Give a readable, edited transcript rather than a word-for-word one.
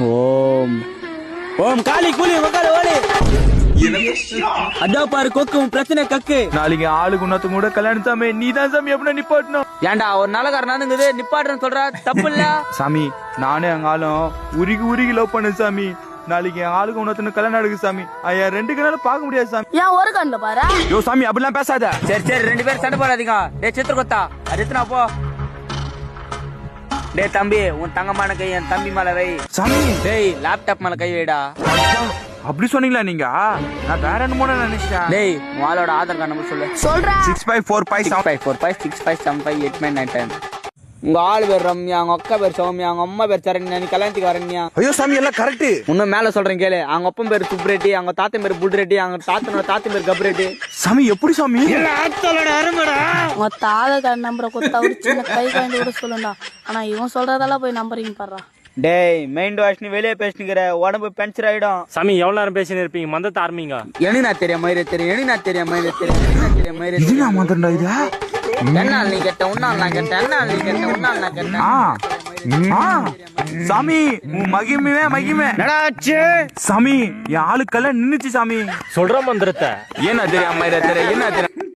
ஓம் ஓம் காளி கூலி உக்கார ஓடி அதான் பாரு கொக்கு உன் பிரச்சனை கக்கு. நாளைக்கு ஆளுக்கு உன்னத்து கூட கல்யாணம் சாமி நீ தான் சாமி எப்படி நிப்பாட்டணும். ஏன்டா ஒரு நல்ல காரணம் நிப்பாட்டுன்னு சொல்ற தப்பு இல்ல சாமி நானே எங்க ஆளும் உருகி லவ் பண்ண சாமி. நாளைக்கு என் ஆளுக்கு உன்னத்து கல்யாணம் நடக்கு சாமி. ஐயா 2 கண்ணால பார்க்க முடியாது சாமி. ஏன் ஒரு கண்ணுல பாரு. யோ சாமி அப்படிலாம் பேசாத. சரி சரி 2 பேரும் சண்டை போடாதீங்க. டேய் சித்திர கொத்தா அது எத்தனா போ. டேய் தம்பி உன் தங்கமான கை என் தம்பி மேல வை. சாமி டேய் லேப்டாப் மேல கை வைடா. அப்படி சொன்னீங்களா நீங்க? நான் வேற என்னமோ நினைச்சேன். டேய் உன் ஆளோட ஆதார் கார்டு நம்பர் சொல்லு. சொல்றேன் 65456565758910. உங்க ஆளு பேர் ரம்யா, உங்க அக்கா பேர் சௌமியா, உங்க அம்மா பேர் சரண்யா, நீ கல்யாணத்துக்கு வரண்யா. ஐயோ சாமி எல்லாம் கரெக்ட். இன்னும் மேல சொல்றேன் கேளு. அவங்க அப்பன் பேர் சுப்ரெட்டி, அவங்க தாத்தன் பேர் புல்ரெட்டி, அவங்க தாத்தன் பேர் கப்ரெட்டி. சாமி எப்படி சாமி? உங்க தாதா கார்டு நம்பரை கொத்தா ஒரு சின்ன கை காய்ந்து கூட சொல்லுண்டா. ஆனா இவன் சொல்றதெல்லாம் போய் நம்புறீங்க பாடுறா. டேய் மைண்ட் வாஷ் நீ வெளியே பேசினுக்கிற உடம்பு பென்சர் ஆயிடும். சாமி எவ்வளவு நேரம் பேசினு இருப்பீங்க? மந்தத்தை ஆரம்பிங்க. எனக்கு நான் தெரியும் மயிரை தெரியும், எனக்கு நான் தெரியும் மயிரை தெரியும், எனக்கு நான் தெரியும் மயிரை இது தெரியும். நான் மாத்தண்டா இது. என்ன நீ கேட்ட உன்னால் நான் கேட்டேன், என்ன நீ கேட்ட உன்னால் நான் கேட்டேன். சாமி உன் மகிமே நடாச்சு சாமி என் ஆளுக்கெல்லாம் நின்னுச்சு சாமி. சொல்ற மந்திரத்தை என்ன தெரியும் என்ன தெரியும்